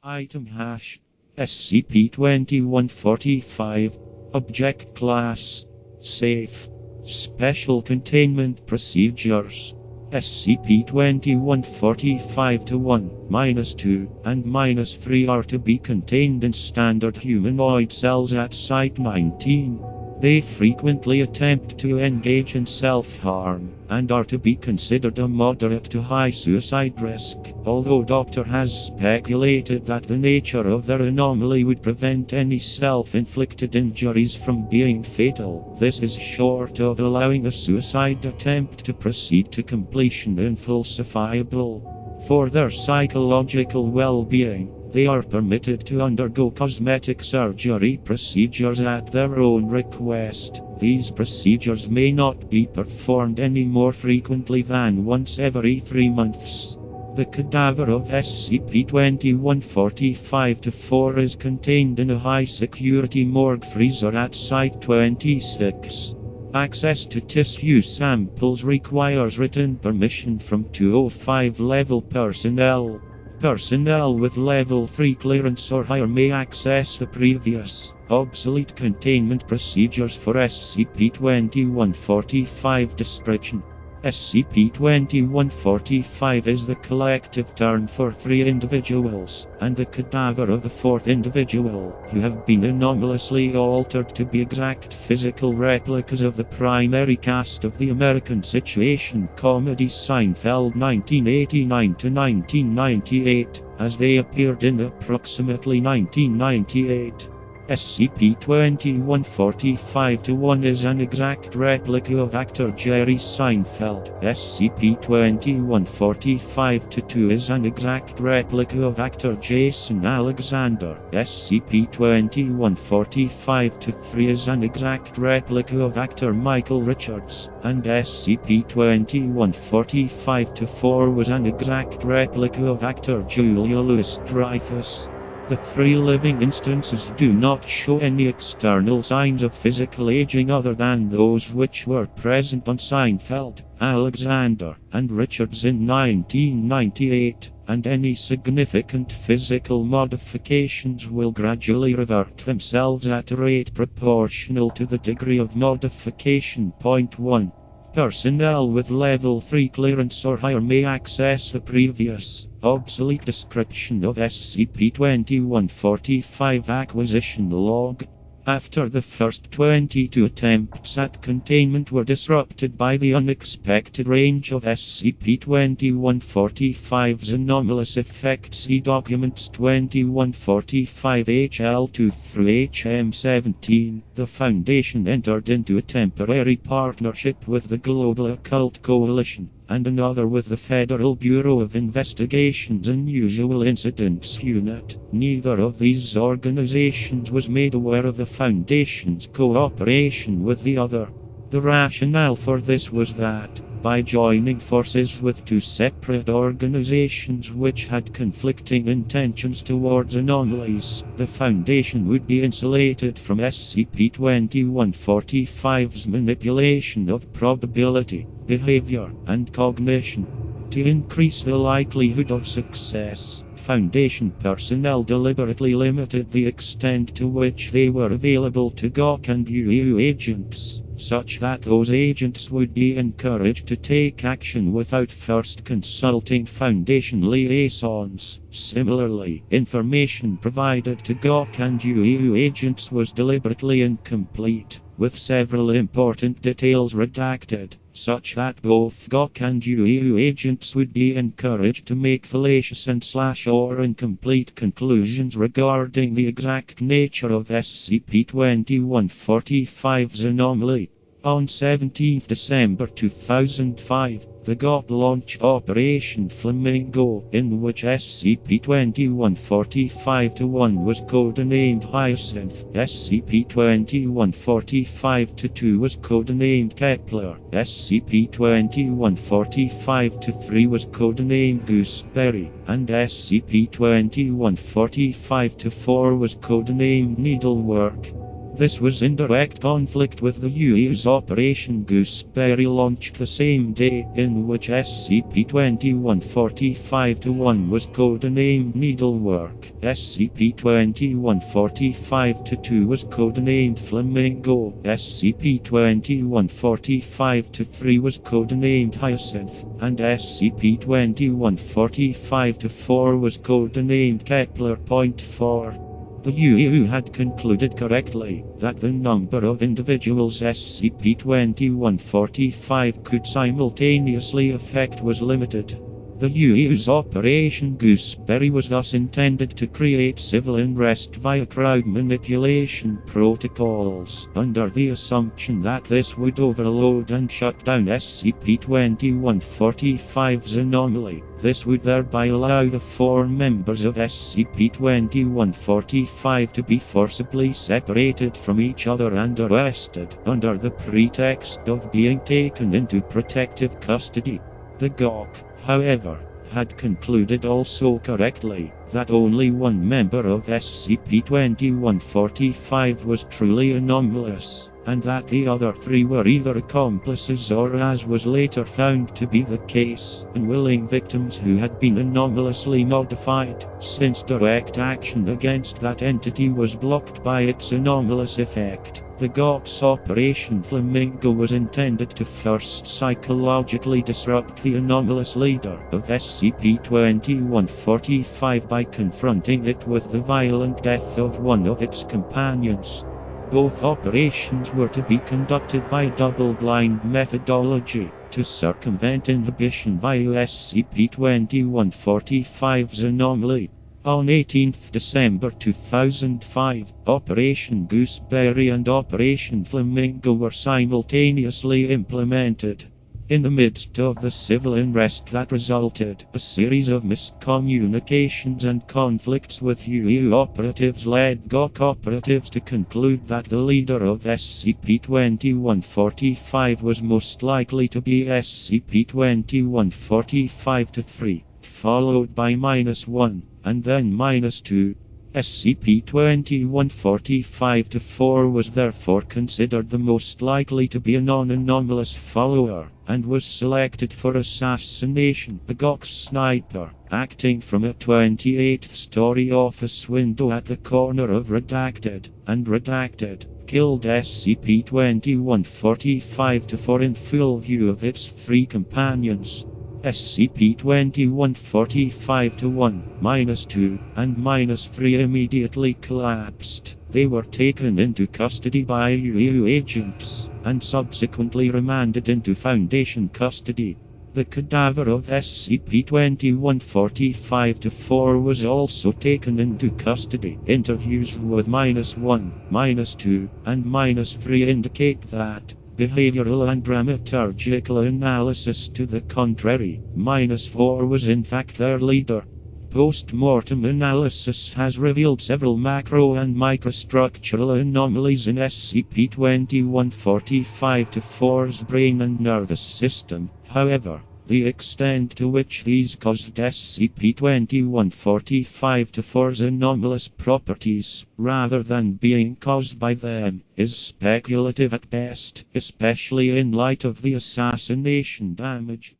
Item hash SCP-2145 Object Class Safe Special Containment Procedures SCP-2145-1, -2, and -3 are to be contained in standard humanoid cells at Site-19. They frequently attempt to engage in self-harm, and are to be considered a moderate to high suicide risk, although Dr. has speculated that the nature of their anomaly would prevent any self-inflicted injuries from being fatal. This is short of allowing a suicide attempt to proceed to completion unfalsifiable. For their psychological well-being, they are permitted to undergo cosmetic surgery procedures at their own request. These procedures may not be performed any more frequently than once every 3 months. The cadaver of SCP-2145-4 is contained in a high-security morgue freezer at Site-26. Access to tissue samples requires written permission from 205 level personnel. Personnel with Level 3 clearance or higher may access the previous, obsolete containment procedures for SCP-2145 description. SCP-2145 is the collective term for 3 individuals, and the cadaver of the 4th individual, who have been anomalously altered to be exact physical replicas of the primary cast of the American situation comedy Seinfeld 1989-1998, as they appeared in approximately 1998. SCP-2145-1 is an exact replica of actor Jerry Seinfeld. SCP-2145-2 is an exact replica of actor Jason Alexander. SCP-2145-3 is an exact replica of actor Michael Richards. And SCP-2145-4 was an exact replica of actor Julia Louis-Dreyfus. The 3 living instances do not show any external signs of physical aging other than those which were present on Seinfeld, Alexander, and Richards in 1998, and any significant physical modifications will gradually revert themselves at a rate proportional to the degree of modification. Point 1. Personnel with Level 3 clearance or higher may access the previous, obsolete description of SCP-2145 acquisition log. After the first 22 attempts at containment were disrupted by the unexpected range of SCP-2145's anomalous effects, see documents 2145-HL2 through HM17, the Foundation entered into a temporary partnership with the Global Occult Coalition, and another with the Federal Bureau of Investigation's Unusual Incidents Unit. Neither of these organizations was made aware of the Foundation's cooperation with the other. The rationale for this was that, by joining forces with 2 separate organizations which had conflicting intentions towards anomalies, the Foundation would be insulated from SCP-2145's manipulation of probability, behavior, and cognition. To increase the likelihood of success, Foundation personnel deliberately limited the extent to which they were available to GOC and UU agents, such that those agents would be encouraged to take action without first consulting Foundation liaisons. Similarly, information provided to GOC and UU agents was deliberately incomplete, with several important details redacted, such that both GOC and UU agents would be encouraged to make fallacious and/or incomplete conclusions regarding the exact nature of SCP-2145's anomaly. On 17 December 2005, the GOC launched Operation Flamingo, in which SCP-2145-1 was codenamed Hyacinth, SCP-2145-2 was codenamed Kepler, SCP-2145-3 was codenamed Gooseberry, and SCP-2145-4 was codenamed Needlework. This was in direct conflict with the UU's Operation Gooseberry launched the same day, in which SCP-2145-1 was codenamed Needlework. SCP-2145-2 was codenamed Flamingo. SCP-2145-3 was codenamed Hyacinth, and SCP-2145-4 was codenamed Kepler.4. The UU had concluded correctly that the number of individuals SCP-2145 could simultaneously affect was limited. The UU's Operation Gooseberry was thus intended to create civil unrest via crowd manipulation protocols, under the assumption that this would overload and shut down SCP-2145's anomaly. This would thereby allow the 4 members of SCP-2145 to be forcibly separated from each other and arrested, under the pretext of being taken into protective custody. The GOC, however, had concluded also correctly that only one member of SCP-2145 was truly anomalous, and that the other 3 were either accomplices or, as was later found to be the case, unwilling victims who had been anomalously modified, since direct action against that entity was blocked by its anomalous effect. The GOC's Operation Flamingo was intended to first psychologically disrupt the anomalous leader of SCP-2145 by confronting it with the violent death of one of its companions. Both operations were to be conducted by double-blind methodology to circumvent inhibition via SCP-2145's anomaly. On 18 December 2005, Operation Gooseberry and Operation Flamingo were simultaneously implemented. In the midst of the civil unrest that resulted, a series of miscommunications and conflicts with UU operatives led GOC operatives to conclude that the leader of SCP-2145 was most likely to be SCP-2145-3, followed by -1, and then -2. SCP-2145-4 was therefore considered the most likely to be a non-anomalous follower, and was selected for assassination. The GOC sniper, acting from a 28th-story office window at the corner of Redacted and Redacted, killed SCP-2145-4 in full view of its 3 companions. SCP-2145-1, -2, and -3 immediately collapsed. They were taken into custody by UU agents, and subsequently remanded into Foundation custody. The cadaver of SCP-2145-4 was also taken into custody. Interviews with -1, -2, and -3 indicate that behavioral and dramaturgical analysis to the contrary, -4 was in fact their leader. Post-mortem analysis has revealed several macro and microstructural anomalies in SCP-2145-4's brain and nervous system. However, the extent to which these caused SCP-2145-4's anomalous properties, rather than being caused by them, is speculative at best, especially in light of the assassination damage.